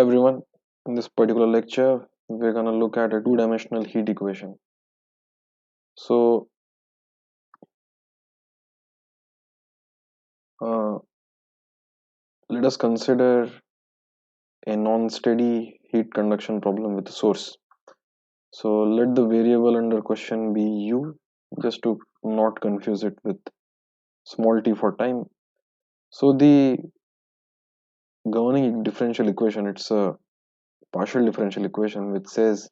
everyone. In this particular lecture, we're going to look at a two-dimensional heat equation. So, uh, let us consider a non-steady heat conduction problem with a source. So, let the variable under question be u, just to not confuse it with small t for time. So, the governing differential equation, it's a partial differential equation which says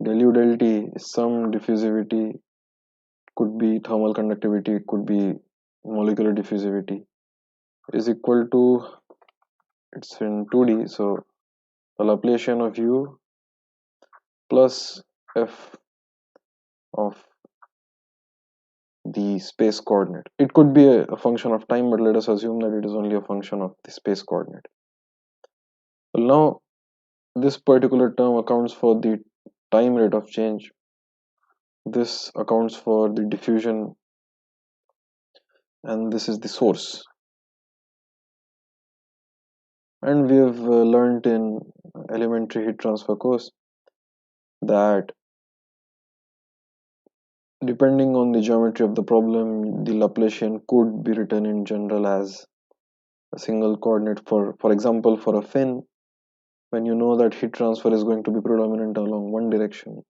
del u del t is some diffusivity, could be thermal conductivity, it could be molecular diffusivity, is equal to, it's in 2D, so the Laplacian of u plus f of the space coordinate. It could be a function of time, but let us assume that it is only a function of the space coordinate. Well, now this particular term accounts for the time rate of change. This accounts for the diffusion, and this is the source. And we have learned in elementary heat transfer course that depending on the geometry of the problem, the Laplacian could be written in general as a single coordinate. For example, for a fin, when you know that heat transfer is going to be predominant along one direction.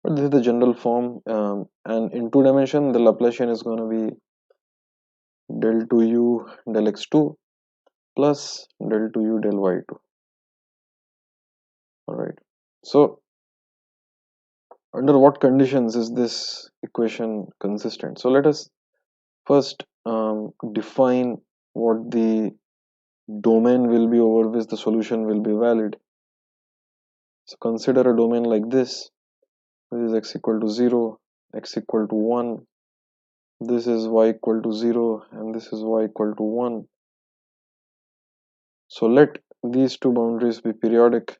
But this is the general form, and in two dimension, the Laplacian is going to be del 2u del x2 plus del 2u del y2. All right. So, under what conditions is this equation consistent? So, let us first define what the domain will be over which the solution will be valid. So consider a domain like this. This is x equal to 0, x equal to 1, this is y equal to 0, and this is y equal to 1. So let these two boundaries be periodic.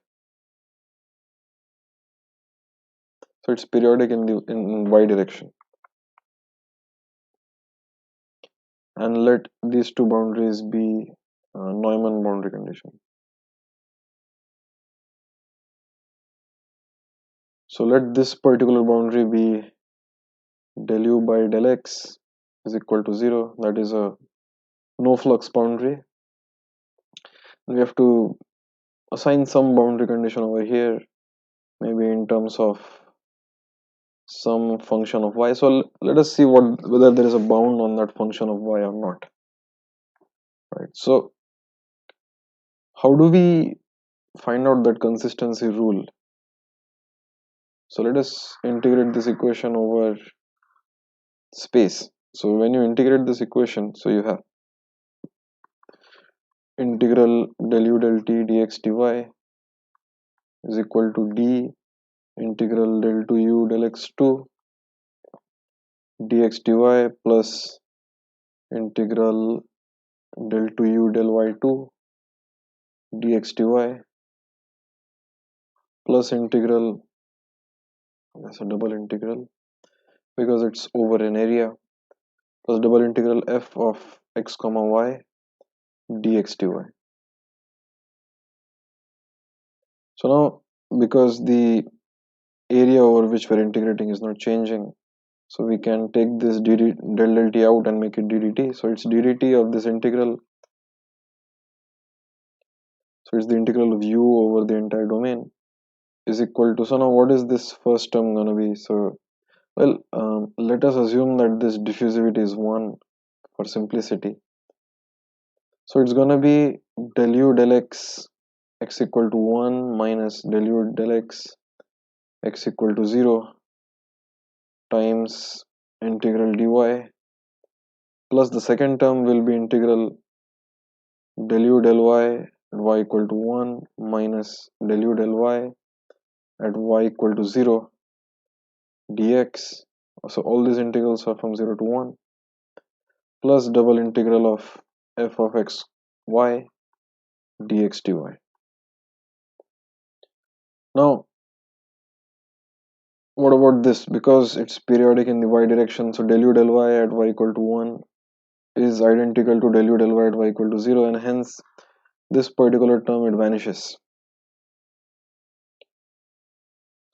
So it's periodic in y direction. And let these two boundaries be Neumann boundary condition. So let this particular boundary be del u by del x is equal to 0. That is a no flux boundary. We have to assign some boundary condition over here, maybe in terms of some function of y. So let us see whether there is a bound on that function of y or not. Right. So how do we find out that consistency rule? So let us integrate this equation over space. So when you integrate this equation, so you have integral del u del t dx dy is equal to d integral del 2u del x2 dx dy plus integral del 2u del y2 dx dy plus integral, that's a double integral because it's over an area, plus double integral f of x comma y dx dy. So now, because the area over which we're integrating is not changing, so we can take this del t out and make it ddt. So it's ddt of this integral. So it's the integral of u over the entire domain is equal to, so now what is this first term going to be? So, well, let us assume that this diffusivity is 1 for simplicity. So it's going to be del u del x equal to 1 minus del u del x equal to 0 times integral dy, plus the second term will be integral del u del y at y equal to 1 minus del u del y at y equal to 0 dx. So all these integrals are from 0 to 1 plus double integral of f of x y dx dy. Now what about this? Because it's periodic in the y direction, so del u del y at y equal to 1 is identical to del u del y at y equal to 0, and hence this particular term, it vanishes.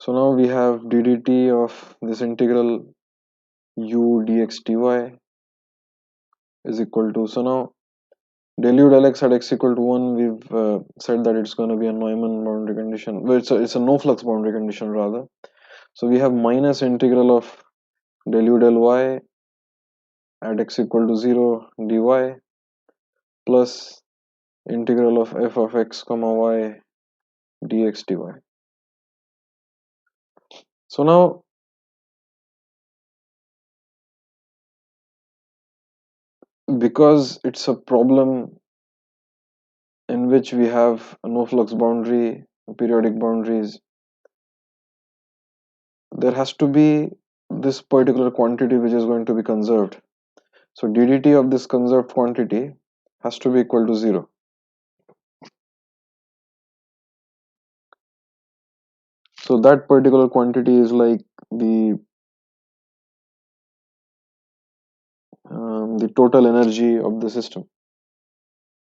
So now we have ddt of this integral u dx dy is equal to, so now del u del x at x equal to 1, we've said that it's going to be a Neumann boundary condition. Well, it's a no flux boundary condition rather. So we have minus integral of del u del y at x equal to 0 dy plus integral of f of x comma y dx dy. So now because it's a problem in which we have a no flux boundary, periodic boundaries, there has to be this particular quantity which is going to be conserved. So ddt of this conserved quantity has to be equal to 0. So that particular quantity is like the total energy of the system,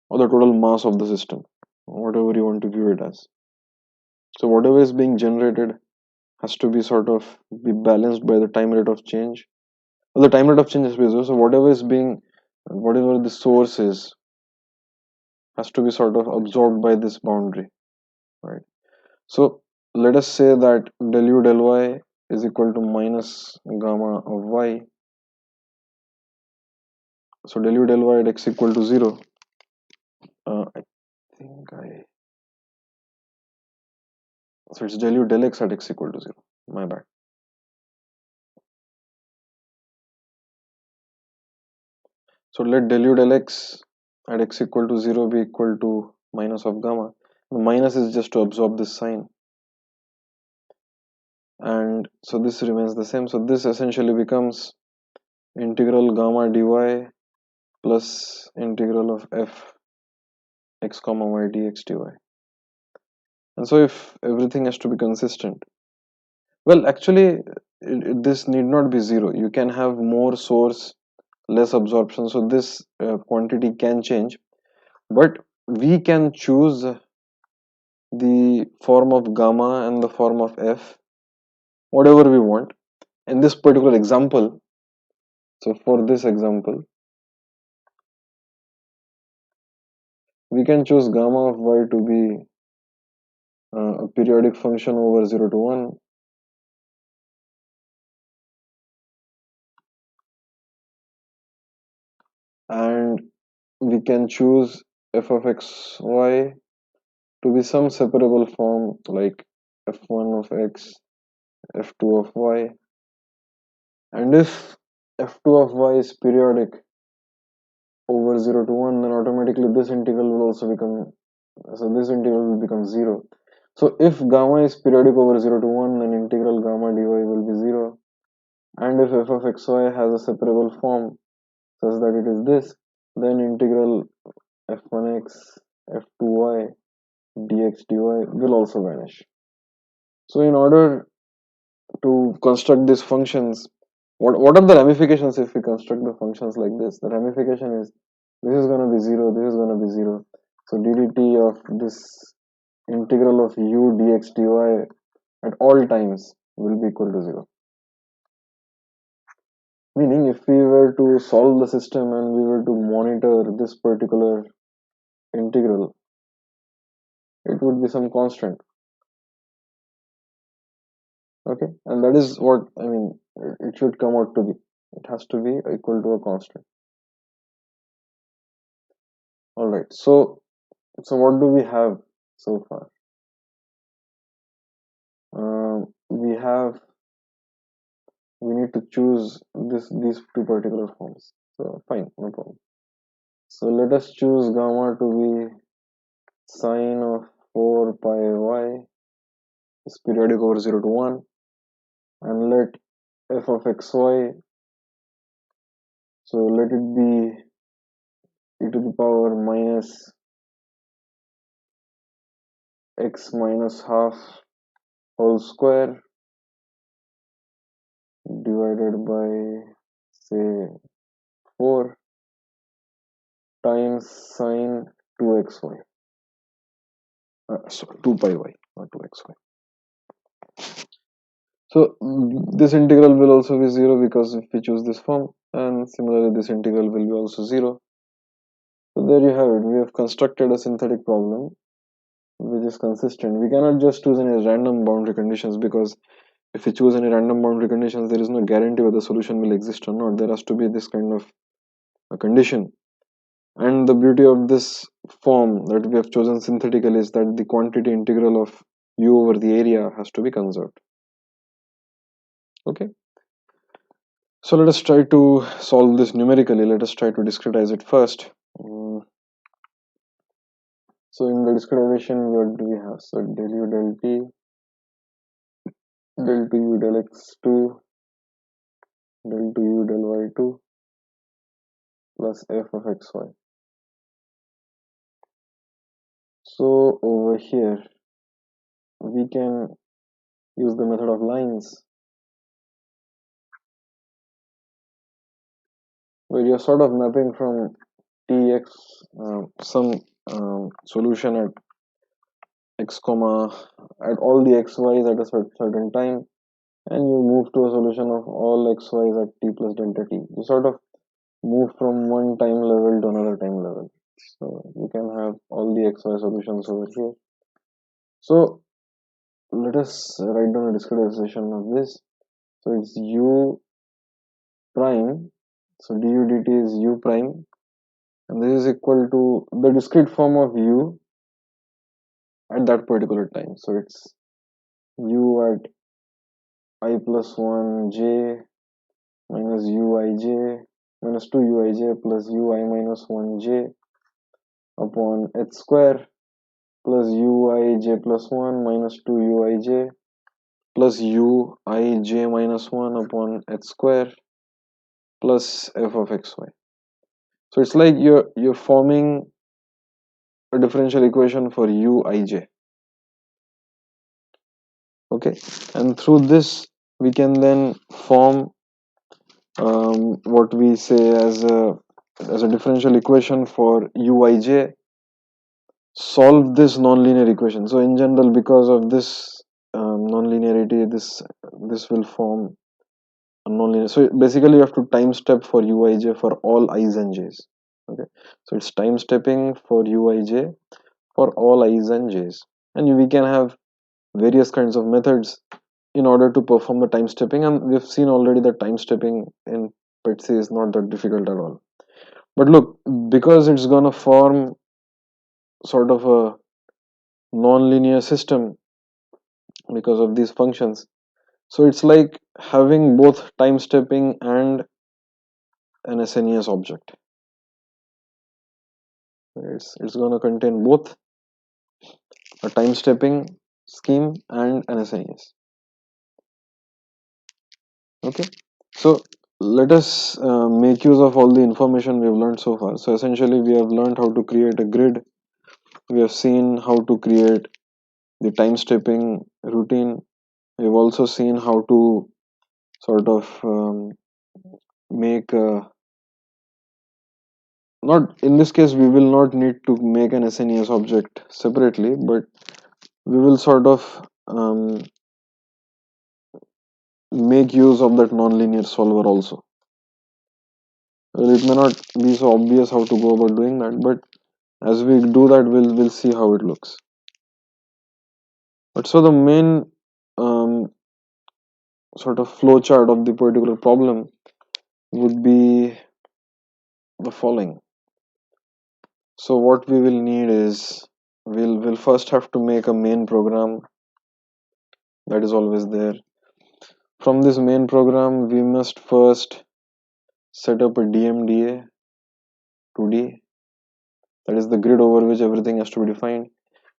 or the total mass of the system, whatever you want to view it as. So whatever is being generated has to be sort of be balanced by the time rate of change. Well, the time rate of change is zero. So whatever the source is, has to be sort of absorbed by this boundary, right? So let us say that del u del y is equal to minus gamma of y. So del u del y at x equal to 0. I think I So it's del u del x at x equal to 0. My bad. So let del u del x at x equal to 0 be equal to minus of gamma. The minus is just to absorb this sign. And so this remains the same. So this essentially becomes integral gamma dy plus integral of f x comma y dx dy. And so if everything has to be consistent, well, actually, this need not be 0. You can have more source, less absorption. So this quantity can change, but we can choose the form of gamma and the form of f, whatever we want. In this particular example, so for this example, we can choose gamma of y to be a periodic function over 0 to 1, and we can choose f of x y to be some separable form like f1 of x, f2 of y, and if f2 of y is periodic over 0 to 1, then automatically this integral will also become, so this integral will become 0. So if gamma is periodic over 0 to 1, then integral gamma dy will be 0, and if f of xy has a separable form such that it is this, then integral f1x f2y dx dy will also vanish. So in order to construct these functions, what are the ramifications if we construct the functions like this? The ramification is this is going to be 0, this is going to be 0. So ddt of this integral of u dx dy at all times will be equal to 0. Meaning if we were to solve the system and we were to monitor this particular integral, it would be some constant. Okay, and that is what I mean, it should come out to be. It has to be equal to a constant. Alright, so what do we have so far? We need to choose these two particular forms. So fine, no problem. So let us choose gamma to be sine of 4 pi y is periodic over 0 to 1, and let f of xy, so let it be e to the power minus x minus half whole square divided by, say, 4 times sine 2xy. So 2 pi y, not 2xy. So this integral will also be 0 because if we choose this form, and similarly this integral will be also 0. So there you have it. We have constructed a synthetic problem which is consistent. We cannot just choose any random boundary conditions, because if we choose any random boundary conditions, there is no guarantee whether the solution will exist or not. There has to be this kind of a condition. And the beauty of this form that we have chosen synthetically is that the quantity integral of u over the area has to be conserved. Okay. So let us try to solve this numerically. Let us try to discretize it first. So in the discretization, what do we have? So del u del t, del 2u del x2, del 2u del y2 plus f of xy. So over here, we can use the method of lines, where you're sort of mapping from tx some solution at x comma at all the xy's at a certain time, and you move to a solution of all xy's at t plus delta t. You sort of move from one time level to another time level. So you can have all the xy solutions over here. So let us write down a discretization of this. So it's u prime. So du dt is u prime, and this is equal to the discrete form of u at that particular time. So it's u at I plus 1 j minus uij minus 2 uij plus ui minus 1 j upon h square plus uij plus 1 minus 2 uij plus uij minus 1 upon h square plus f of xy. So it's like you're forming a differential equation for uij. Okay, and through this we can then form what we say as a differential equation for uij, solve this nonlinear equation. So in general, because of this nonlinearity, this will form a nonlinear. So basically you have to time step for uij for all i's and j's. Okay, so it's time stepping for uij for all i's and j's, and we can have various kinds of methods in order to perform the time stepping, and we've seen already that time stepping in PETSc is not that difficult at all. But look, because it's gonna form sort of a non-linear system because of these functions, so it's like having both time stepping and an SNES object. It's gonna contain both a time stepping scheme and an SNES. Okay, so let us make use of all the information we've learned so far. So essentially we have learned how to create a grid, we have seen how to create the time stepping routine, we've also seen how to sort of make not in this case we will not need to make an SNES object separately, but we will sort of make use of that nonlinear solver also. Well, it may not be so obvious how to go about doing that, but as we do that, we'll see how it looks. But so the main sort of flow chart of the particular problem would be the following. So what we will need is we'll first have to make a main program that is always there. From this main program, we must first set up a Dmda 2D, that is the grid over which everything has to be defined.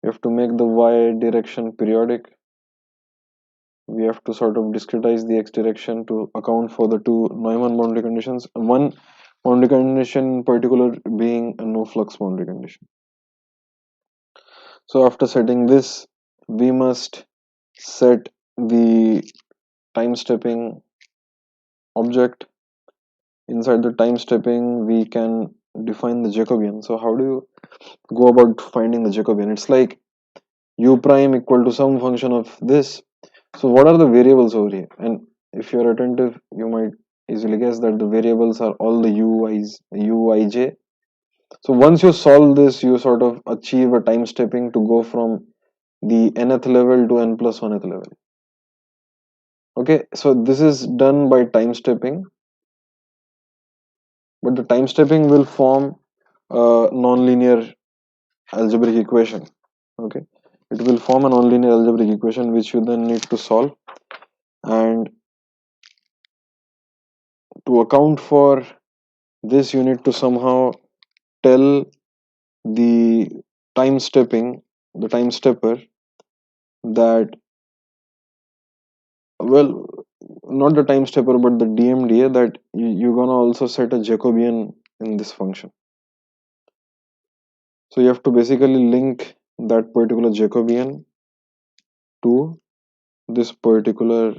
We have to make the y direction periodic. We have to sort of discretize the x direction to account for the two Neumann boundary conditions, one boundary condition in particular being a no flux boundary condition. So after setting this, we must set the time stepping object. Inside the time stepping, we can define the Jacobian. So how do you go about finding the Jacobian? It's like u prime equal to some function of this So what are the variables over here? And if you're attentive, you might easily guess that the variables are all the uij. So once you solve this, you sort of achieve a time stepping to go from the nth level to n plus 1th level. Okay, so this is done by time stepping, but the time stepping will form a nonlinear algebraic equation. Okay, it will form a nonlinear algebraic equation which you then need to solve, and to account for this, you need to somehow tell the the time stepper that, well, not the time stepper, but the DMDA, that you're gonna also set a Jacobian in this function. So you have to basically link that particular Jacobian to this particular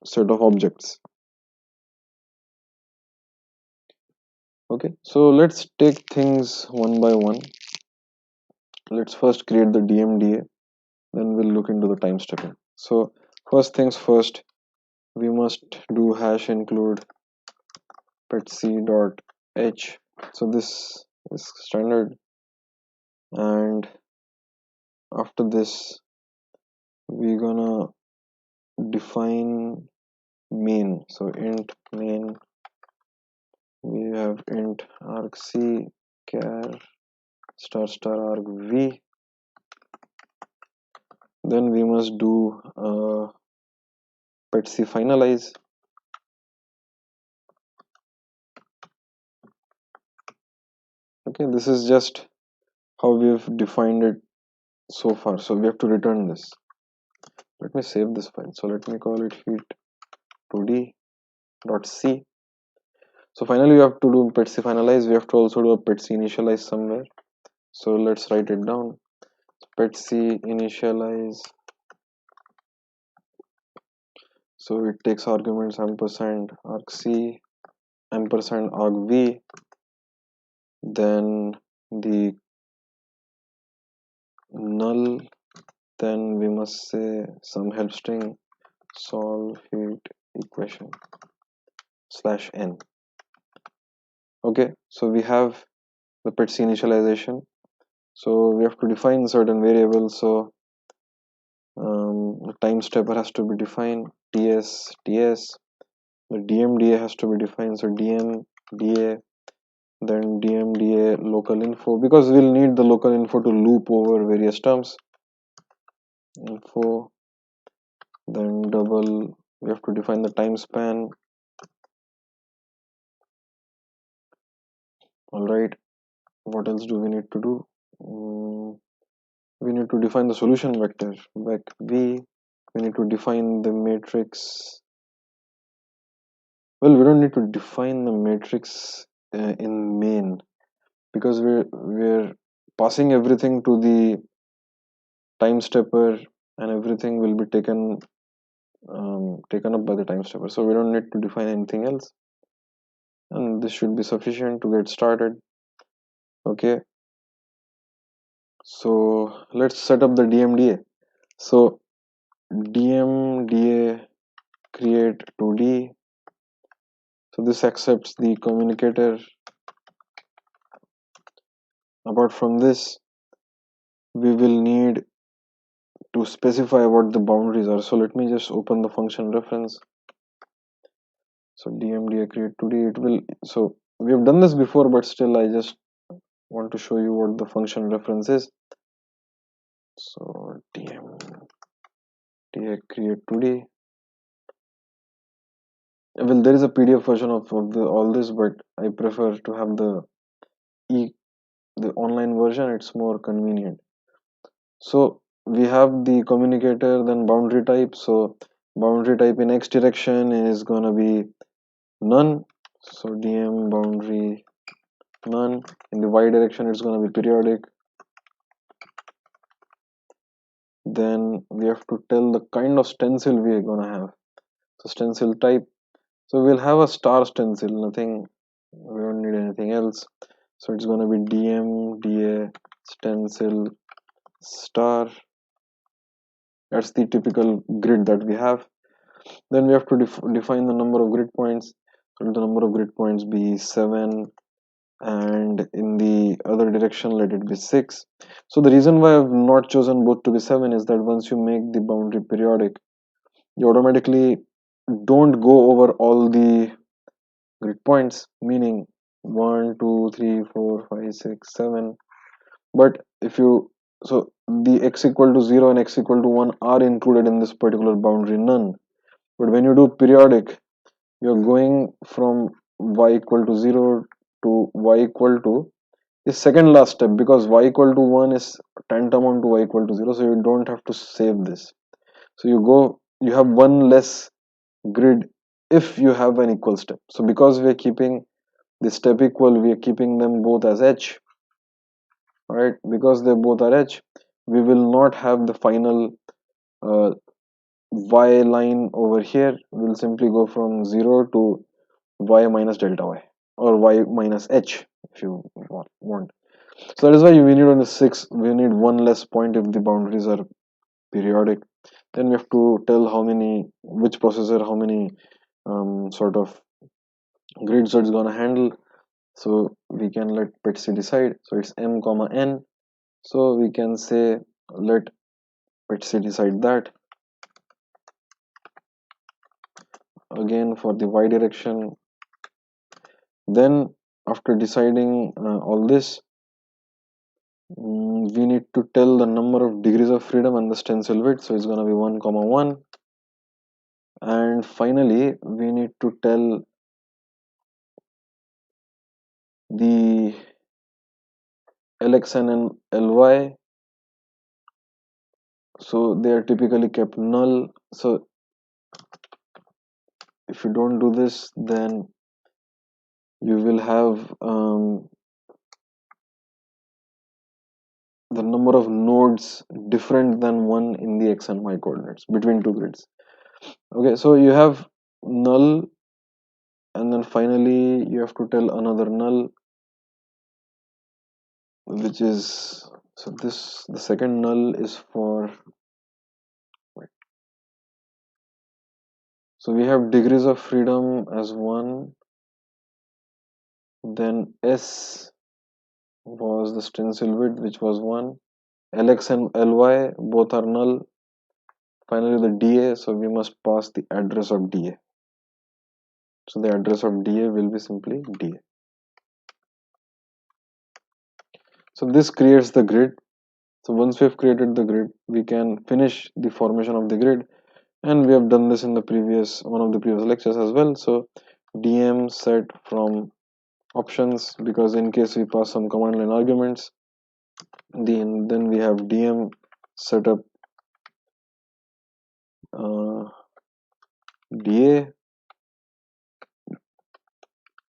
set of objects. Okay, so let's take things one by one. Let's first create the DMDA, then we'll look into the time stepping. So first things first, we must do hash include PETSc.h. So this is standard, and after this we're gonna define main. So int main, we have int argc char star star arg v. Then we must do PETSc finalize. Okay, this is just how we've defined it so far. So we have to return this. Let me save this file. So let me call it heat2d.c. So finally we have to do PETSc finalize. We have to also do a PETSc initialize somewhere. So let's write it down. PETSc initialize. So it takes arguments ampersand argc ampersand argv, then the null, then we must say some help string solve heat equation /n. Okay, so we have the PETSc initialization. So we have to define certain variables. So the time stepper has to be defined, ts. The DMDA has to be defined, so DMDA, then DMDA local info, because we'll need the local info to loop over various terms. Info, then double, we have to define the time span. Alright, what else do we need to do? We need to define the solution vector, vec v. We need to define the matrix. Well, we don't need to define the matrix in main, because we're passing everything to the time stepper, and everything will be taken up by the time stepper. So we don't need to define anything else, and this should be sufficient to get started. Okay, so let's set up the DMDA. So DMDA create 2D. So this accepts the communicator. Apart from this, we will need to specify what the boundaries are. So let me just open the function reference. So DMDA create 2D, it will, so we have done this before, but still I just want to show you what the function reference is. So DMDA create 2D. Well, there is a PDF version of all this, but I prefer to have the online version. It's more convenient. So we have the communicator, then boundary type. So boundary type in x direction is gonna be none. So DM boundary none. In the y direction, it's gonna be periodic. Then we have to tell the kind of stencil we are gonna have. So stencil type. So we'll have a star stencil. Nothing. We don't need anything else. So it's gonna be DM DA stencil star. That's the typical grid that we have. Then we have to define the number of grid points. So the number of grid points be 7, and in the other direction let it be 6. So the reason why I've not chosen both to be 7 is that once you make the boundary periodic, you automatically don't go over all the grid points, meaning 1, 2, 3, 4, 5, 6, 7. But if you, so the x equal to 0 and x equal to 1 are included in this particular boundary, none. But when you do periodic, you're going from y equal to 0 to y equal to the second last step, because y equal to 1 is tantamount to y equal to 0, so you don't have to save this. So you have one less grid if you have an equal step. So because we are keeping the step equal, we are keeping them both as h, right? Because they both are h, we will not have the final uh, y line over here. We'll simply go from 0 to y minus delta y, or y minus h if you want. So that is why we need on the 6, we need one less point if the boundaries are periodic. Then we have to tell how many, which processor, how many sort of grids it's gonna handle. So we can let PETSc decide. So it's m comma n. So we can say let PETSc decide that. Again for the y direction. Then after deciding all this, we need to tell the number of degrees of freedom and the stencil width. So it's gonna be 1 comma 1. And finally we need to tell the lxn and ly, so they are typically kept null. So if you don't do this, then you will have the number of nodes different than 1 in the x and y coordinates between two grids. Okay, so you have null, and then finally you have to tell another null, which is, so this, the second null is for, so we have degrees of freedom as 1, then s was the stencil width, which was 1, lx and ly both are null, finally the dA, so we must pass the address of dA, so the address of dA will be simply dA. So this creates the grid. So once we have created the grid, we can finish the formation of the grid, and we have done this in the previous, one of the previous lectures as well. So dm set from options, because in case we pass some command line arguments, then we have dm setup dA.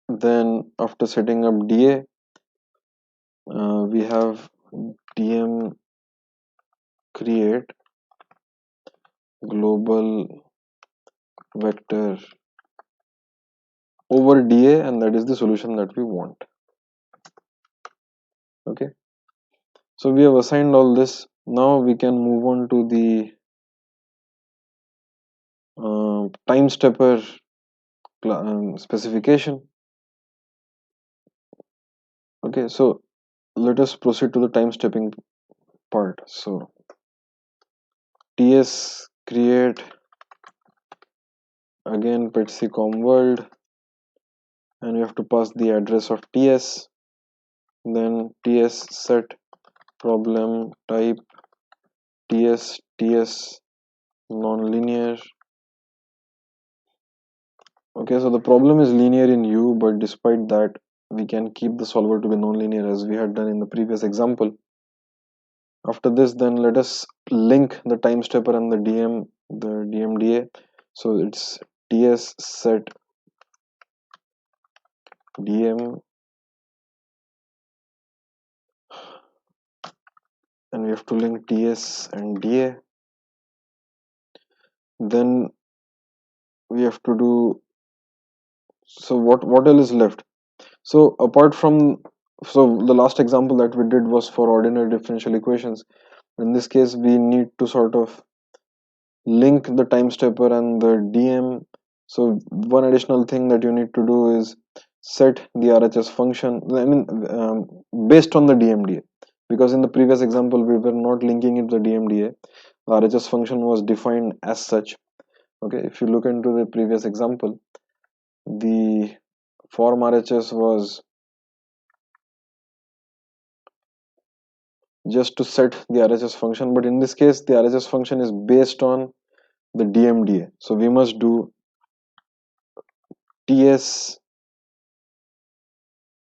Then after setting up dA, we have dm create global vector over dA, and that is the solution that we want. Okay, so we have assigned all this. Now we can move on to the time stepper specification. Okay, so let us proceed to the time stepping part. So ts create, again PETSc world, and we have to pass the address of ts, then ts set problem type ts non-linear. Okay, so the problem is linear in U, but despite that, we can keep the solver to be non-linear as we had done in the previous example. After this, then let us link the time stepper and the DMDA. So it's ts set dm, and we have to link ts and da. Then we have to do, so what else is left? So apart from, so the last example that we did was for ordinary differential equations. In this case, we need to sort of link the time stepper and the DM. So one additional thing that you need to do is set the RHS function, based on the DMDA, because in the previous example we were not linking it to the DMDA. The RHS function was defined as such. Okay, if you look into the previous example, the form RHS was just to set the RHS function, but in this case the RHS function is based on the DMDA. So we must do TS,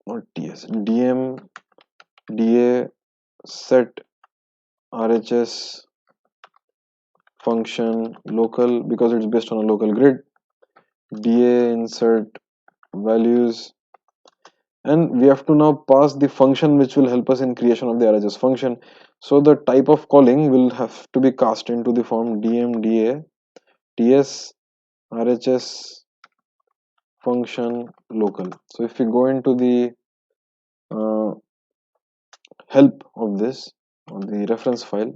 not TS, DMDA set RHS function local, because it's based on a local grid. DA insert values, and we have to now pass the function which will help us in creation of the RHS function. So the type of calling will have to be cast into the form DMDA TS RHS function local. So if we go into the uh, help of this on the reference file,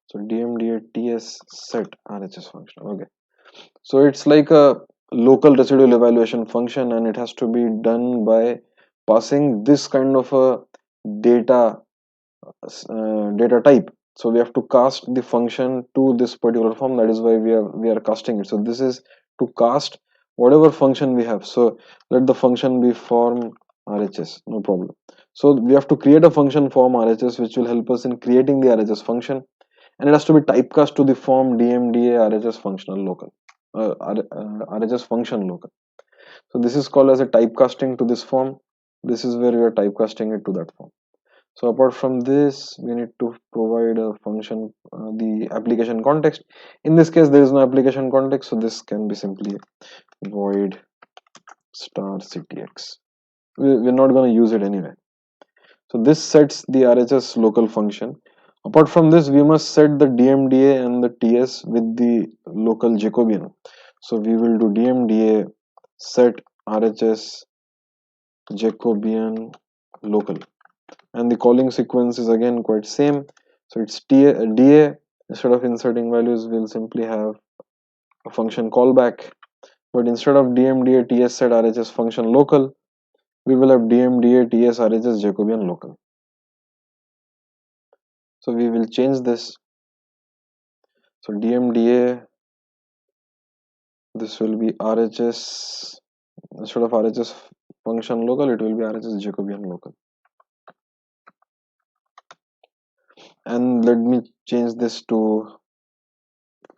so DMDA TS set RHS function. Okay, so it's like a local residual evaluation function, and it has to be done by passing this kind of a data data type. So we have to cast the function to this particular form. That is why we are casting it. So this is to cast whatever function we have. So let the function be form RHS, no problem. So we have to create a function form RHS which will help us in creating the RHS function, and it has to be typecast to the form DMDA RHS functional local, RHS function local. So this is called as a typecasting to this form. This is where we are typecasting it to that form. So apart from this, we need to provide a function, the application context. In this case, there is no application context, so this can be simply void star ctx. We're not going to use it anyway. So this sets the RHS local function. Apart from this, we must set the DMDA and the TS with the local Jacobian. So we will do DMDA set RHS Jacobian local, and the calling sequence is again quite same. So it's DA, instead of inserting values we'll simply have a function callback, but instead of DMDA TS set RHS function local, we will have DMDA TS RHS Jacobian local. So we will change this. So DMDA, this will be RHS, instead of RHS function local, it will be RHS Jacobian local. And let me change this to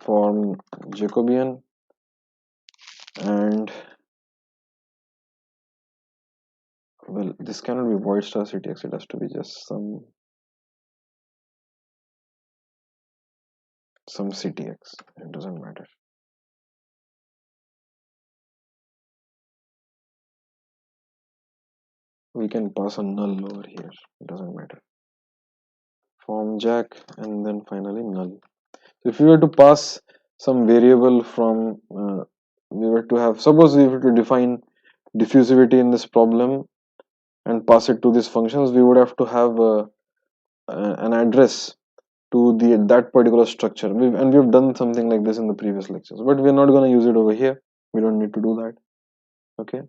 form Jacobian, and well, this cannot be void star ctx, it has to be just some ctx, it doesn't matter. We can pass a null over here, it doesn't matter. Form jack and then finally null. So if we were to pass some variable from we were to have, suppose we were to define diffusivity in this problem and pass it to these functions, we would have to have an address to that particular structure. And we've done something like this in the previous lectures, but we're not going to use it over here. We don't need to do that. Okay,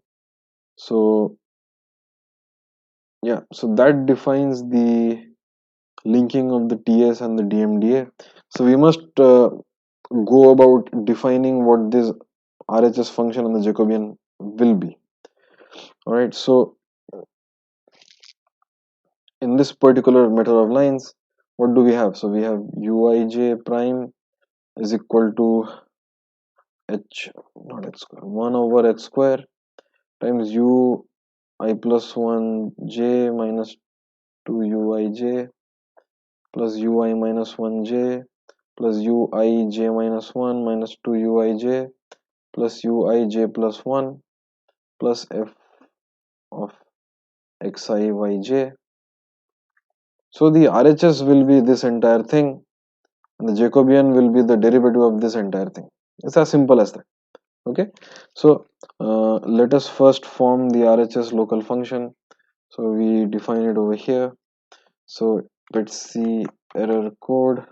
so yeah, so that defines the linking of the TS and the DMDA. So we must go about defining what this RHS function and the Jacobian will be. All right, so in this particular method of lines, what do we have? So we have uij prime is equal to h, not h square, 1 over h square times u I plus 1 j minus 2 uij plus ui minus 1 j plus ui j minus 1 minus 2 uij plus ui j plus 1 plus f of xi yj. So the RHS will be this entire thing, and the Jacobian will be the derivative of this entire thing. It's as simple as that. Okay, so let us first form the RHS local function. So we define it over here. So let's see error code.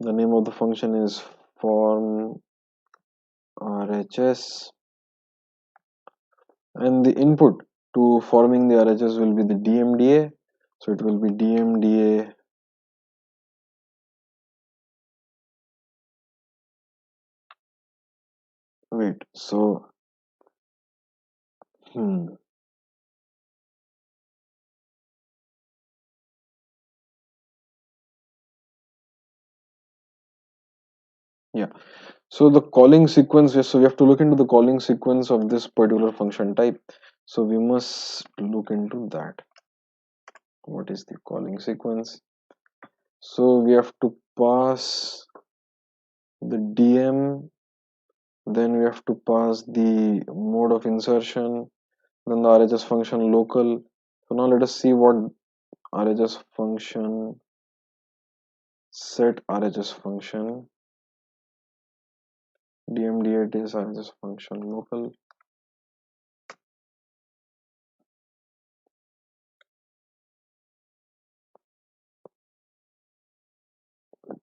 The name of the function is form RHS, and the input to forming the RHS will be the Dmda. So it will be Dmda wait, so hmm, yeah, so the calling sequence, so we have to look into the calling sequence of this particular function type. So we must look into that. What is the calling sequence? So we have to pass the DM, then we have to pass the mode of insertion, then the RHS function local. So now let us see what RHS function, set RHS function, Dmda is RHS function local.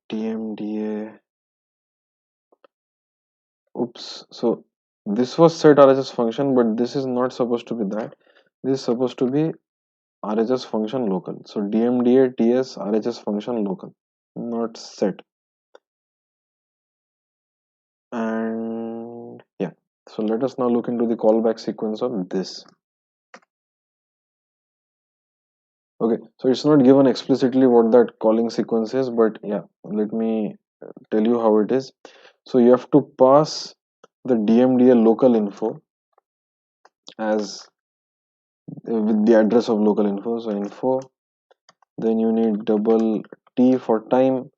Dmda, oops, so this was set RHS function, but this is not supposed to be that. This is supposed to be RHS function local. So Dmda ts RHS function local, not set. And yeah, so let us now look into the callback sequence of this. Okay, so it's not given explicitly what that calling sequence is, but yeah, let me tell you how it is. So you have to pass the Dmda local info as with the address of local info. So info, then you need double T for time,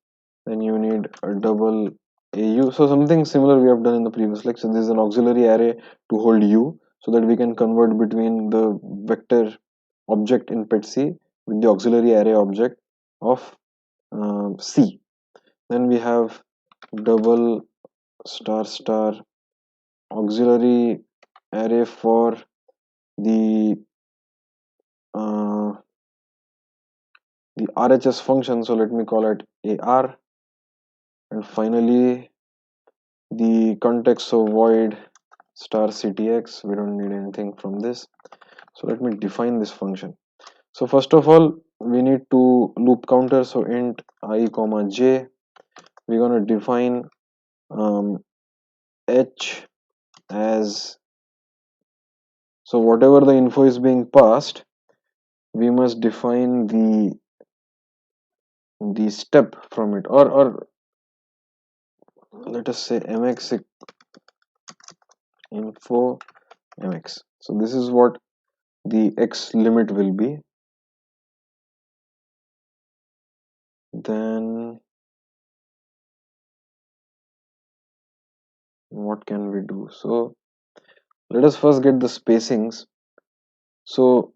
then you need a double AU. So something similar we have done in the previous lecture. This is an auxiliary array to hold U, so that we can convert between the vector object in PETSc with the auxiliary array object of C. Then we have double star star auxiliary array for the uh, the RHS function. So let me call it AR, and finally the context, so void star ctx. We don't need anything from this, so let me define this function. So first of all, we need to loop counter, so int I comma j. We're going to define h as, so whatever the info is being passed, we must define the step from it, or let us say mx info mx. So this is what the x limit will be. Then what can we do? So let us first get the spacings. So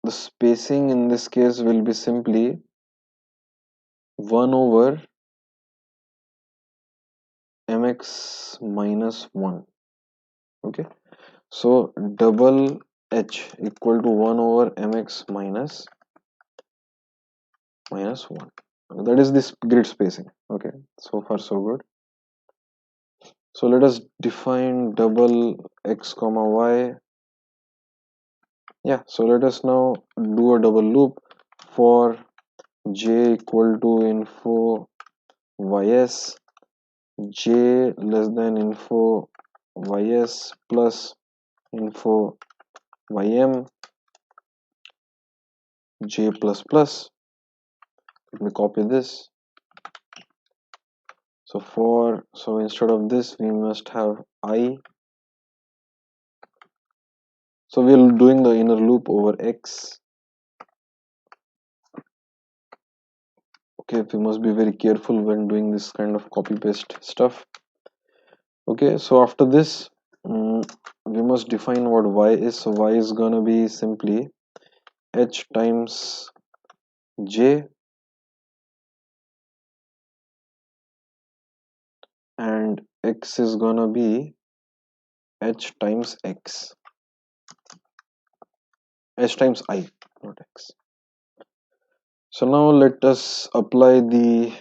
the spacing in this case will be simply 1 over mx minus 1. Okay, so double h equal to 1 over mx minus 1. That is this grid spacing. Okay, so far so good. So let us define double x comma y. Yeah, so let us now do a double loop for j equal to info ys, j less than info ys plus info ym, j plus plus. Let me copy this. So instead of this we must have I. So we're doing the inner loop over x. Okay, we must be very careful when doing this kind of copy paste stuff. Okay, so after this we must define what y is. So y is gonna be simply h times j, and x is gonna be h times x, h times I, not x. So now let us apply the,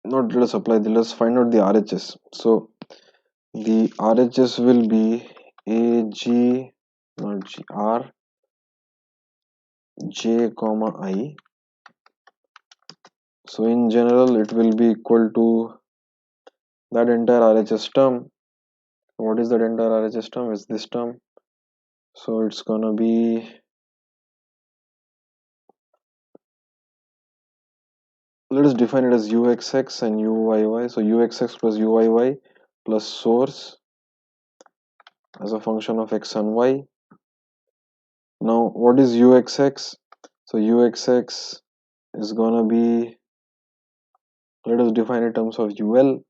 not let us apply the, let's find out the RHS. So the RHS will be AG, not G, R, J comma I. So in general it will be equal to that entire RHS term. What is that entire RHS term? Is this term. So it's gonna be, let us define it as uxx and uyy. So uxx plus uyy plus source as a function of x and y. Now what is uxx? So uxx is gonna be, let us define in terms of ul,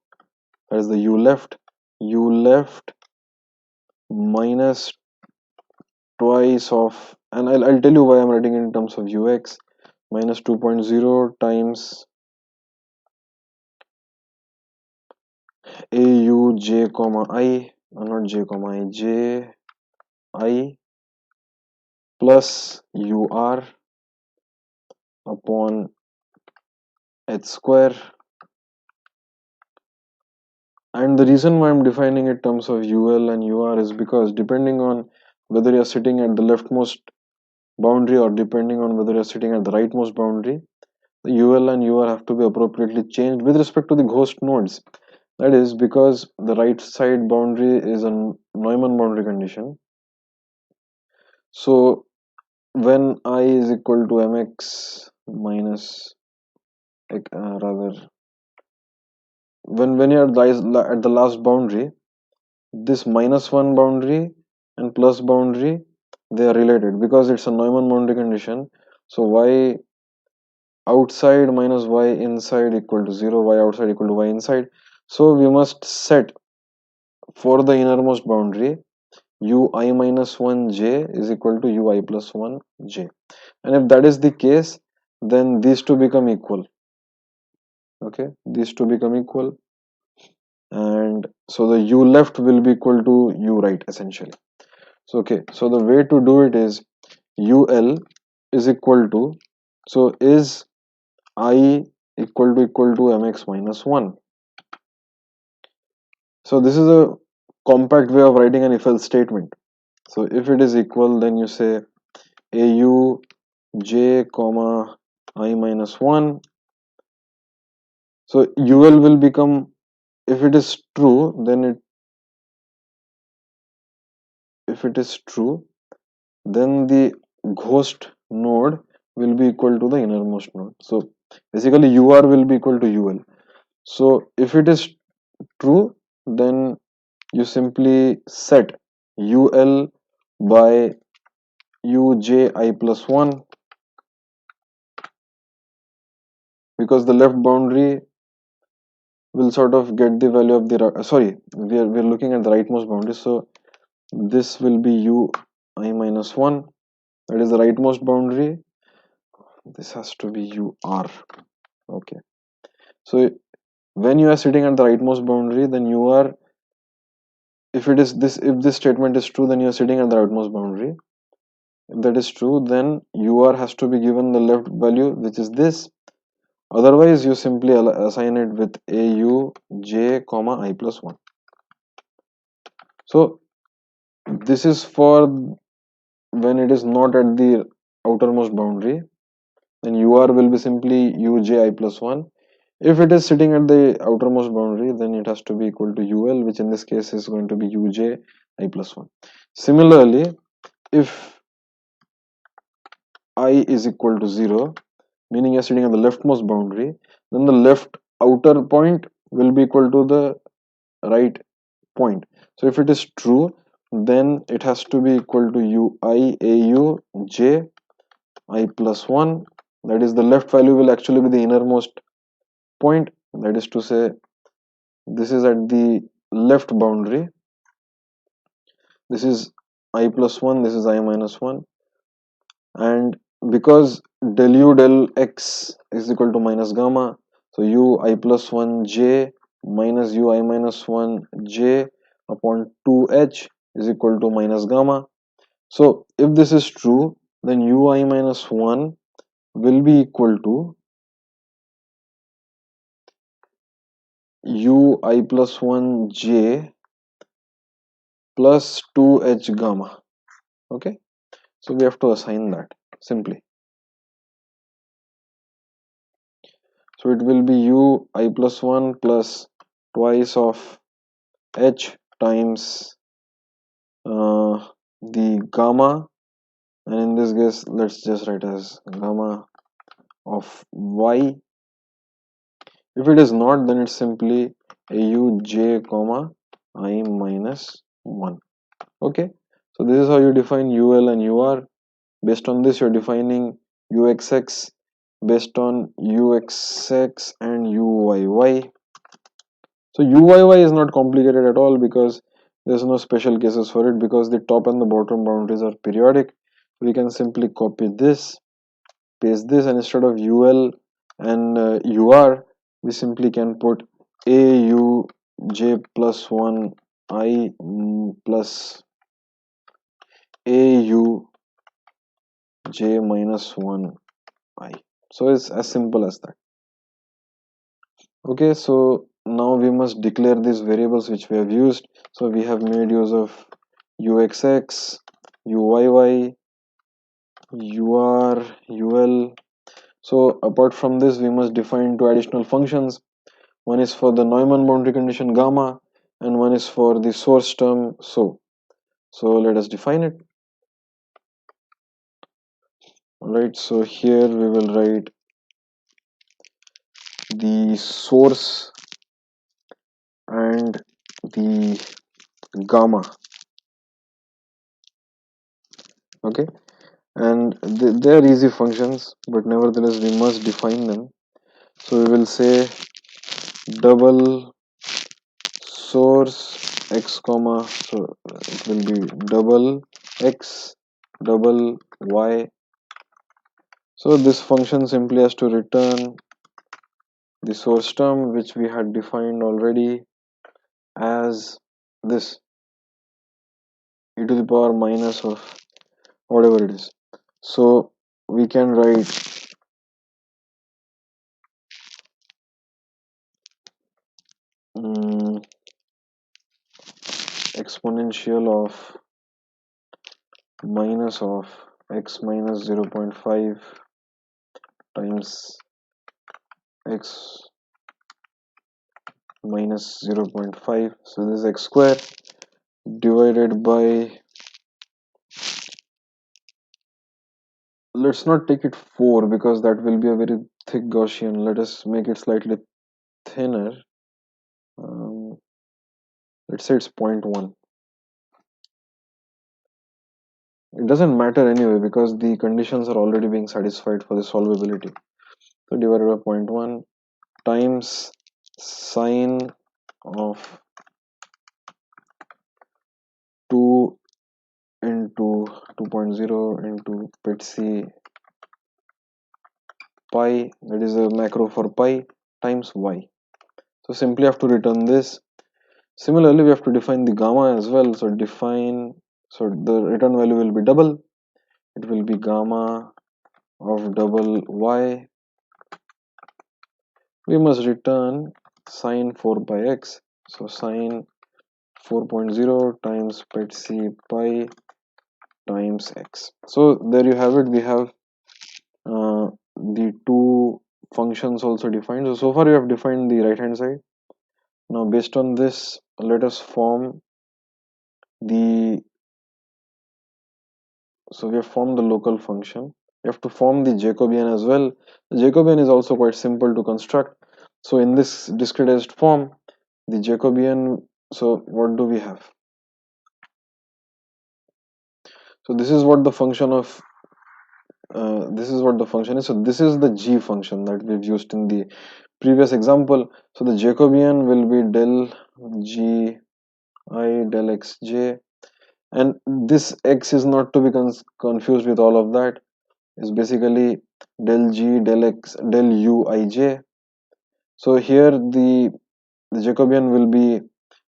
that is the u left minus twice of, and I'll tell you why I'm writing it in terms of ux, minus 2.0 times au j comma I, not j comma I, j I plus ur upon h square. And the reason why I'm defining it in terms of ul and ur is because depending on whether you're sitting at the leftmost boundary or depending on whether you're sitting at the rightmost boundary, the ul and ur have to be appropriately changed with respect to the ghost nodes. That is because the right side boundary is a Neumann boundary condition. So when I is equal to mx minus, rather, when you're at the last boundary, this minus 1 boundary and plus boundary, they are related because it's a Neumann boundary condition. So y outside minus y inside equal to 0, y outside equal to y inside. So we must set for the innermost boundary ui minus 1 j is equal to ui plus 1 j, and if that is the case, then these two become equal. Okay, these two become equal, and so the u left will be equal to u right essentially. So okay, so the way to do it is ul is equal to, so is I equal to mx minus 1. So this is a compact way of writing an if-else statement. So if it is equal, then you say au j comma I minus 1. So ul will become, if it is true, then if it is true, then the ghost node will be equal to the innermost node. So basically ur will be equal to ul. So if it is true, then you simply set ul by uji plus 1, because the left boundary will sort of get the value of the, sorry, we're looking at the rightmost boundary. So this will be ui minus 1, that is the rightmost boundary. This has to be ur. Okay, so when you are sitting at the rightmost boundary, then you are, if it is this, if this statement is true, then you are sitting at the rightmost boundary. If that is true, then ur has to be given the left value, which is this. Otherwise you simply assign it with au j comma I plus 1. So this is for when it is not at the outermost boundary, then ur will be simply uj I plus 1. If it is sitting at the outermost boundary, then it has to be equal to ul, which in this case is going to be uj I plus 1. Similarly, if I is equal to 0, meaning you're sitting at the leftmost boundary, then the left outer point will be equal to the right point. So if it is true, then it has to be equal to ui au j I plus 1. That is, the left value will actually be the innermost point. That is to say, This is at the left boundary. This is I plus 1, this is I minus 1, and because del u del x is equal to minus gamma, so u I plus 1 j minus u I minus 1 j upon 2h is equal to minus gamma. So if this is true, then u I minus 1 will be equal to u I plus 1 j plus 2h gamma. Okay, so we have to assign that simply. So it will be u I plus 1 plus twice of h times the gamma, and in this case let's just write as gamma of y. If it is not, then it's simply au j comma I minus 1. Okay, so this is how you define ul and ur. Based on this, you're defining uxx based on uxx and uyy. So uyy is not complicated at all because there's no special cases for it, because the top and the bottom boundaries are periodic. We can simply copy this, paste this, and instead of ul and ur, we simply can put au j plus 1 I plus au j minus 1 I. So it's as simple as that. Okay, so now we must declare these variables which we have used. So we have made use of uxx, uyy, ur, ul. So apart from this, we must define two additional functions. One is for the Neumann boundary condition gamma, and one is for the source term so. So let us define it. Alright, so here we will write the source and the gamma. Okay, and they are easy functions, but nevertheless we must define them. So we will say double source x comma, so it will be double x double y. So this function simply has to return the source term which we had defined already as this e to the power minus of whatever it is. So we can write exponential of minus of x minus 0.5 times x minus 0.5. So this is x square divided by, let's not take it 4 because that will be a very thick Gaussian. Let us make it slightly thinner. Let's say it's 0.1. It doesn't matter anyway because the conditions are already being satisfied for the solvability. So divided by 0.1 times sine of 2 into 2.0 into PETSc pi, that is a macro for pi, times y. So simply have to return this. Similarly, we have to define the gamma as well. So the return value will be double. It will be gamma of double y. We must return sine 4 by x. So sine 4.0 times PETSc pi times x. So there you have it. We have the two functions also defined. So far we have defined the right hand side. Now based on this, let us form the, so we have formed the local function. We have to form the Jacobian as well. The Jacobian is also quite simple to construct. So in this discretized form, the Jacobian, so what do we have? So this is what the function of this is what the function is. So this is the g function that we've used in the previous example. So the Jacobian will be del g I del xj, and this x is not to be confused with all of that. It's basically del g del x del u ij. So here the Jacobian will be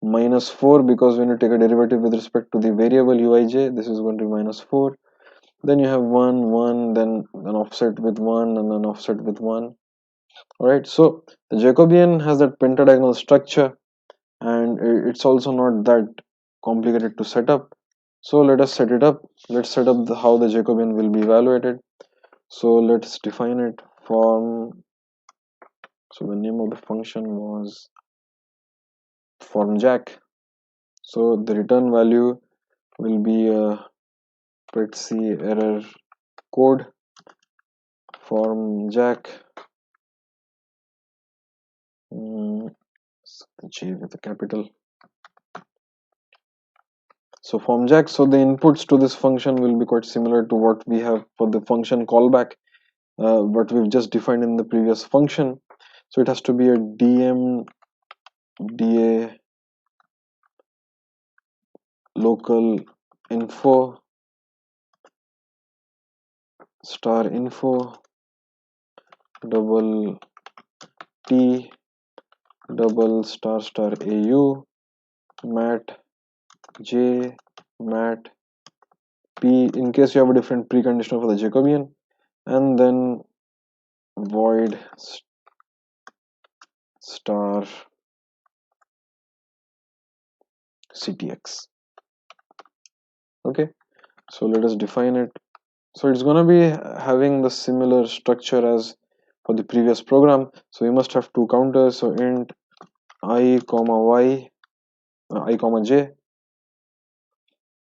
minus 4, because when you take a derivative with respect to the variable uij, this is going to be minus 4. Then you have 1 1, then an offset with 1 and an offset with 1. Alright, so the Jacobian has that pentadiagonal structure, and it's also not that complicated to set up. So let us set it up. Let's set up how the Jacobian will be evaluated. So let's define it. Form, so the name of the function was form jack. So the return value will be a PETSc error code form jack, J with a capital. So form jack, so the inputs to this function will be quite similar to what we have for the function callback, what we've just defined in the previous function. So it has to be a Dmda local info star info double t double star star au mat j mat p, in case you have a different precondition for the Jacobian, and then void star ctx. Okay, so let us define it. So it's going to be having the similar structure as for the previous program. So we must have two counters, so int I comma y, I comma j,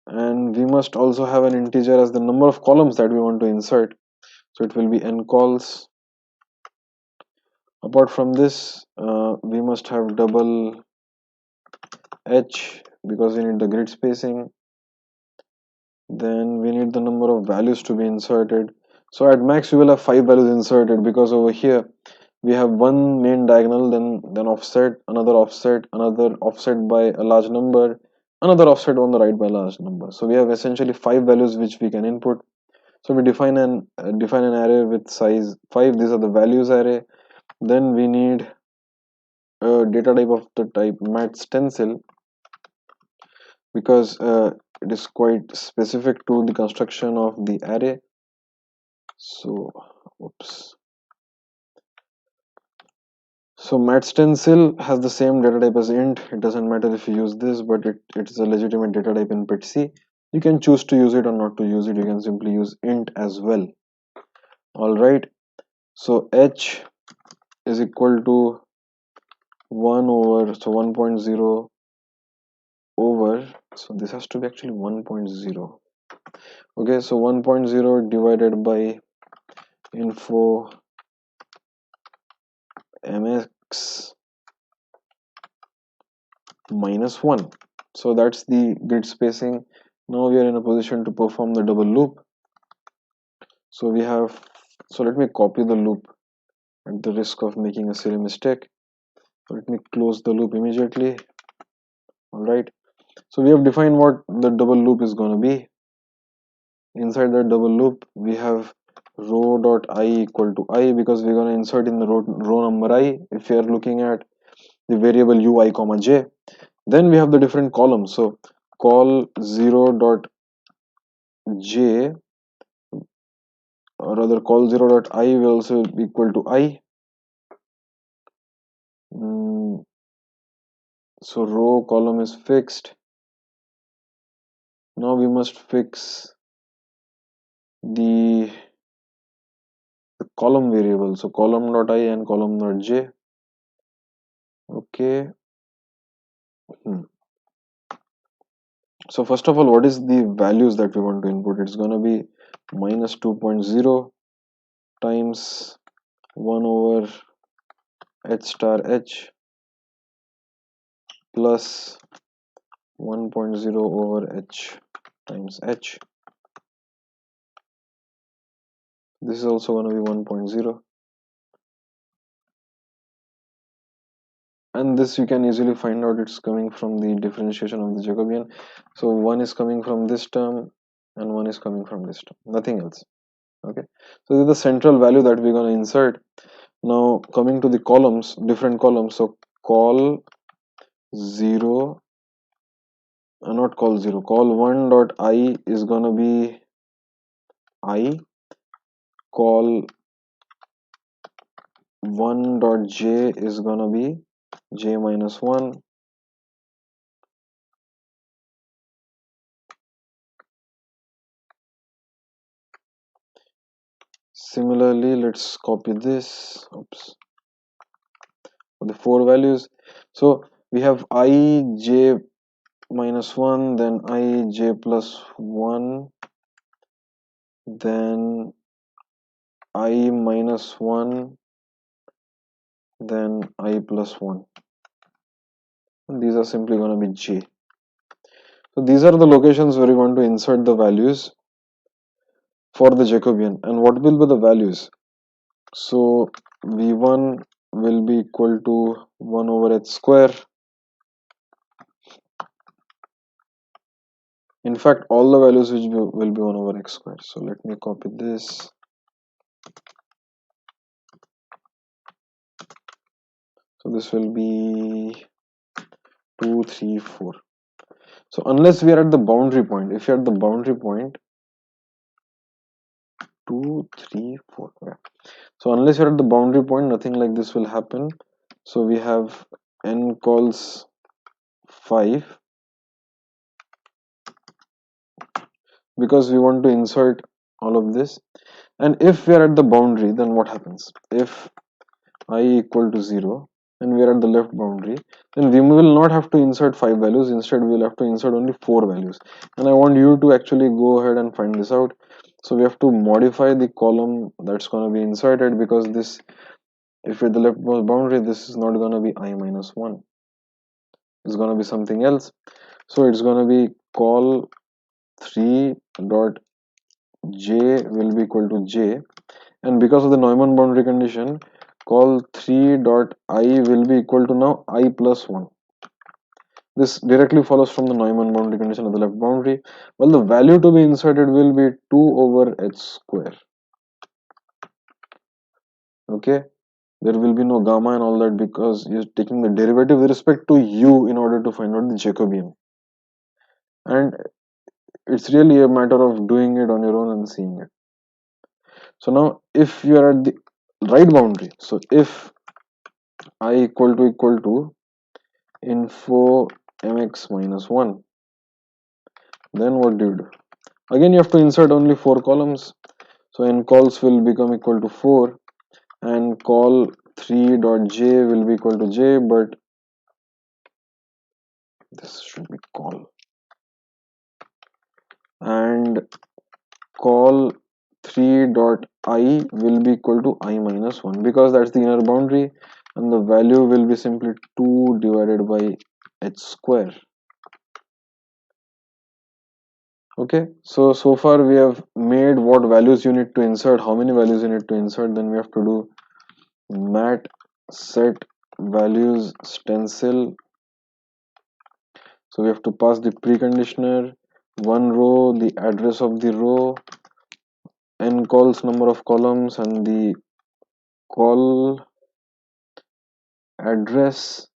and we must also have an integer as the number of columns that we want to insert. So it will be n calls. Apart from this, we must have double h, because we need the grid spacing. Then we need the number of values to be inserted. So at max we will have 5 values inserted, because over here we have one main diagonal, then offset, another offset by a large number, another offset on the right by a large number. So we have essentially 5 values which we can input. So we define an array with size 5. These are the values array. Then we need a data type of the type mat stencil, because it is quite specific to the construction of the array. So oops, so mat stencil has the same data type as int. It doesn't matter if you use this, but it's a legitimate data type in PETSc. You can choose to use it or not to use it. You can simply use int as well. All right, so h is equal to 1 over, so 1.0 over, so this has to be actually 1.0. Okay, so 1.0 divided by info mx minus 1. So that's the grid spacing. Now we are in a position to perform the double loop. So we have, so let me copy the loop at the risk of making a silly mistake. Let me close the loop immediately. All right, so we have defined what the double loop is going to be. Inside the double loop we have row dot I equal to I, because we're going to insert in the row number I if we are looking at the variable u I comma j. Then we have the different columns. So call 0 dot j, or rather call 0 dot I will also be equal to I. So row column is fixed. Now we must fix the column variable. So column dot I and column dot j. Okay. So first of all, what is the values that we want to input? It's going to be minus 2.0 times 1 over h star h plus 1.0 over h times h. This is also going to be 1.0. and this you can easily find out it's coming from the differentiation of the Jacobian. So one is coming from this term and one is coming from this term, nothing else. Okay, so this is the central value that we're going to insert. Now coming to the columns, different columns, so call 0, not call 0, call 1 dot I is going to be I, call 1 dot j is going to be j minus 1. Similarly, let's copy this. Oops. For the four values, so we have I j minus 1, then I j plus 1, then I minus 1, then I plus 1. And these are simply going to be j. So these are the locations where we want to insert the values for the Jacobian. And what will be the values? So v1 will be equal to 1 over h square. In fact, all the values will be 1 over x square. So let me copy this. So this will be 2, 3, 4. So unless we are at the boundary point, if you're at the boundary point, 2, 3, 4. Yeah. So unless you're at the boundary point, nothing like this will happen. So we have n calls 5 because we want to insert all of this. And if we are at the boundary, then what happens? If I equal to 0 and we are at the left boundary, then we will not have to insert 5 values. Instead, we will have to insert only 4 values. And I want you to actually go ahead and find this out. So we have to modify the column that's going to be inserted, because this, if we're at the left boundary, this is not going to be I minus 1. It's going to be something else. So it's going to be call 3 dot j will be equal to j, and because of the Neumann boundary condition, call 3 dot I will be equal to now I plus 1. This directly follows from the Neumann boundary condition of the left boundary. Well, the value to be inserted will be 2 over h square. Okay, there will be no gamma and all that, because you're taking the derivative with respect to u in order to find out the Jacobian. And it's really a matter of doing it on your own and seeing it. So now if you are at the right boundary, so if I equal to info mx minus 1, then what do you do? Again, you have to insert only 4 columns. So n calls will become equal to 4, and call 3 dot j will be equal to j, but this should be call, and call 3 dot I will be equal to I minus 1, because that's the inner boundary, and the value will be simply 2 divided by h square. Okay, so far we have made what values you need to insert, how many values you need to insert. Then we have to do mat set values stencil. So we have to pass the preconditioner, one row, the address of the row, n calls number of columns, and the call address,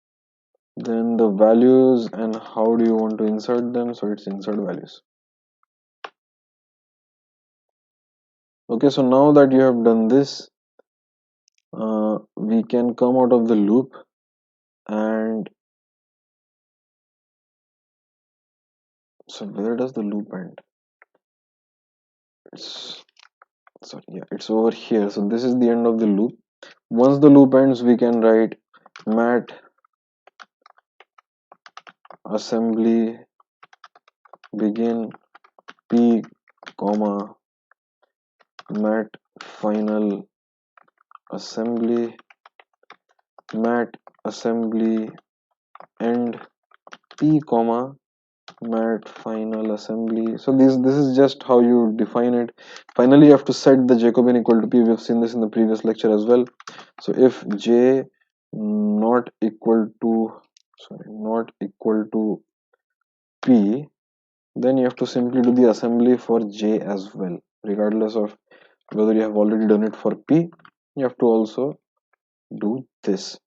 then the values and how do you want to insert them. So it's insert values. Okay, so now that you have done this, we can come out of the loop, and so where does the loop end? It's sorry, yeah, it's over here. So this is the end of the loop. Once the loop ends, we can write mat assembly begin p comma mat final assembly mat assembly end p comma mat final assembly. So this is just how you define it. Finally, you have to set the Jacobian equal to p. We have seen this in the previous lecture as well. So if j not equal to not equal to P, then you have to simply do the assembly for J as well. Regardless of whether you have already done it for P, you have to also do this.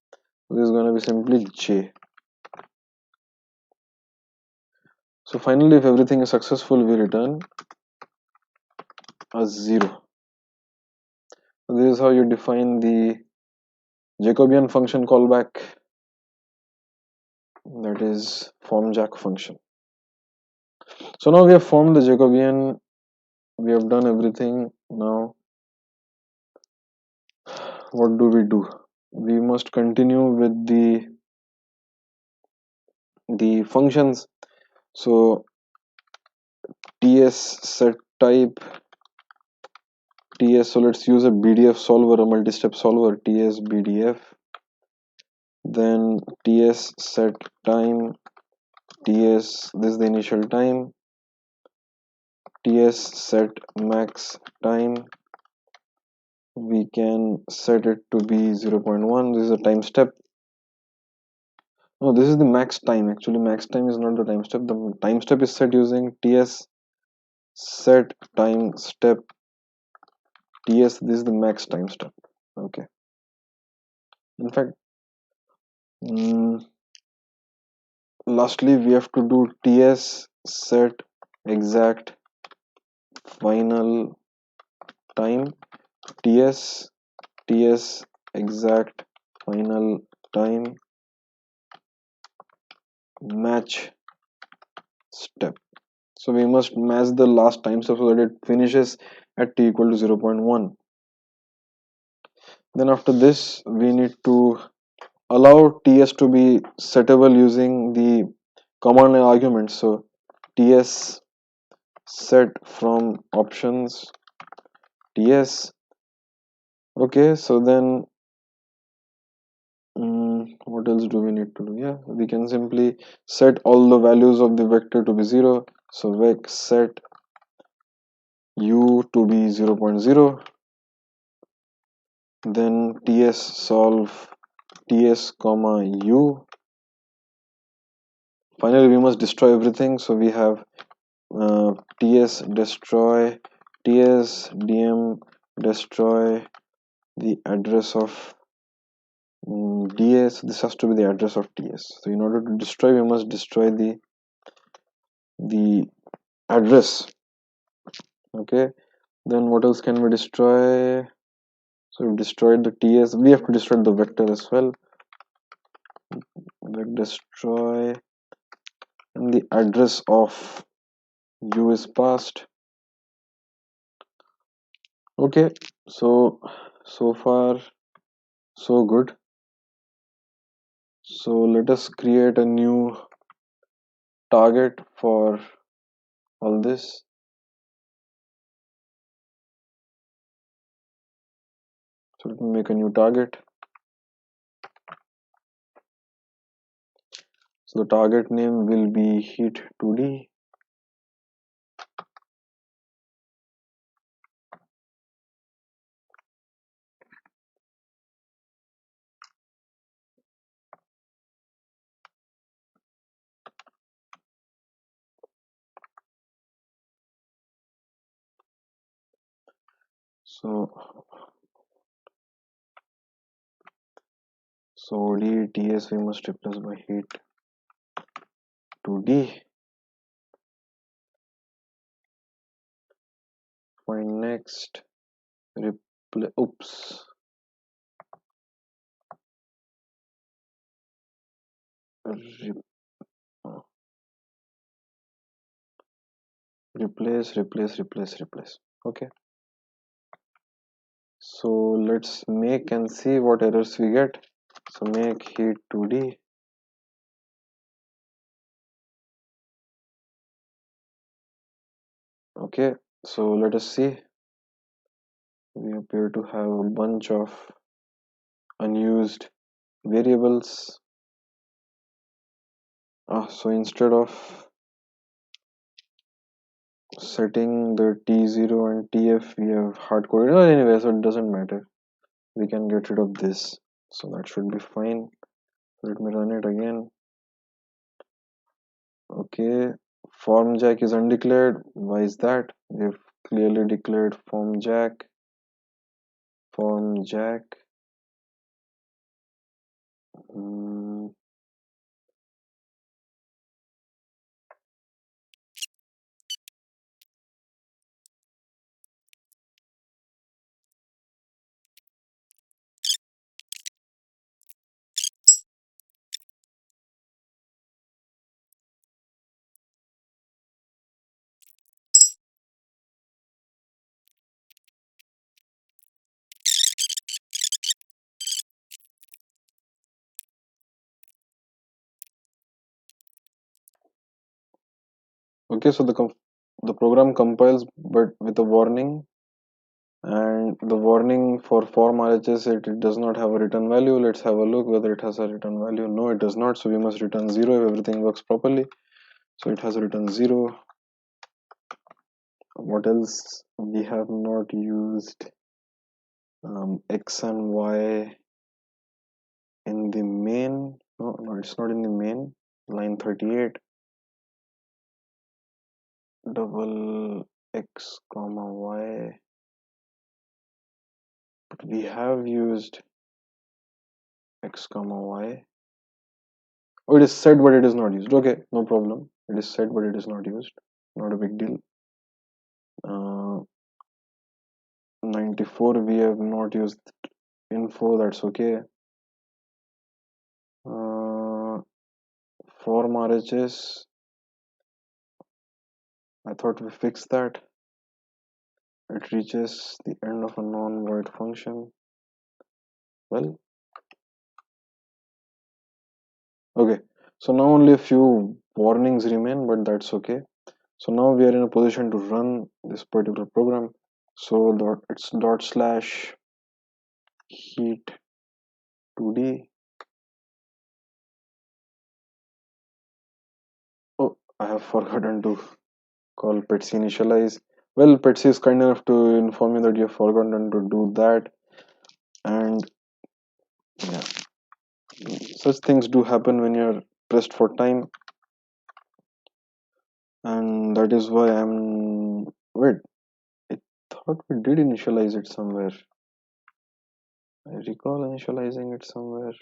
This is going to be simply J. So finally, if everything is successful, we return a 0. So this is how you define the Jacobian function callback, that is form Jac function. So now we have formed the Jacobian, we have done everything. Now what do? We must continue with the functions. So ts set type ts, so let's use a BDF solver, a multi-step solver, ts BDF, then ts set time, ts, this is the initial time, ts set max time, we can set it to be 0.1. This is a time step. No, this is the max time. Actually, max time is not the time step. The time step is set using ts set time step ts. This is the max time step. Okay. In fact, lastly, we have to do ts set exact final time, ts exact final time match step. So we must match the last time step so that it finishes at t equal to 0.1. Then after this, we need to allow ts to be settable using the command arguments. So ts set from options ts. Okay, so then what else do we need to do? Yeah, we can simply set all the values of the vector to be 0. So vec set u to be 0.0, then ts solve ts comma u. Finally, we must destroy everything. So we have ts destroy, ts dm destroy the address of ds. This has to be the address of ts. So in order to destroy, we must destroy the address. Okay, then what else can we destroy? So we've destroyed the ts. We have to destroy the vector as well. Vec destroy, and the address of u is passed. Okay, so far so good. So let us create a new target for all this. So let me make a new target. So the target name will be heat 2D. So OD TS we must replace by heat 2D. Find next. Oops. Replace. Okay. So let's make and see what errors we get. So make heat 2D. Okay. So let us see. We appear to have a bunch of unused variables. So instead of setting the T0 and TF, we have hard coded. Anyway, so it doesn't matter. We can get rid of this. So that should be fine. Let me run it again. Okay, form jack is undeclared. Why is that? We've clearly declared form jack. Form jack. Hmm. Okay, so the program compiles, but with a warning, and the warning for form RHS, it does not have a return value. Let's have a look whether it has a return value. No, it does not. So we must return 0 if everything works properly. So it has a return 0. What else? We have not used x and y in the main. No, it's not in the main. Line 38. Double x comma y. But we have used x comma y. Oh, it is said but it is not used. Okay, no problem. It is said but it is not used. Not a big deal. 94 we have not used info. That's okay. Form RHS. I thought we fixed that. It reaches the end of a non-void function. Well, okay. So now only a few warnings remain, but that's okay. So now we are in a position to run this particular program. So it's dot slash heat 2D. Oh, I have forgotten to call PETSc initialize. Well, PETSc is kind enough to inform you that you have forgotten to do that. And yeah, such things do happen when you're pressed for time. And that is why I'm... Wait, I thought we did initialize it somewhere. I recall initializing it somewhere.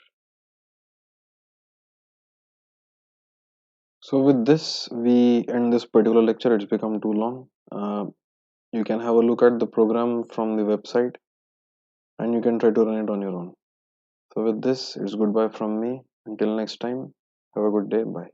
So with this, we end this particular lecture. It's become too long. You can have a look at the program from the website and you can try to run it on your own. So with this, it's goodbye from me. Until next time, have a good day. Bye.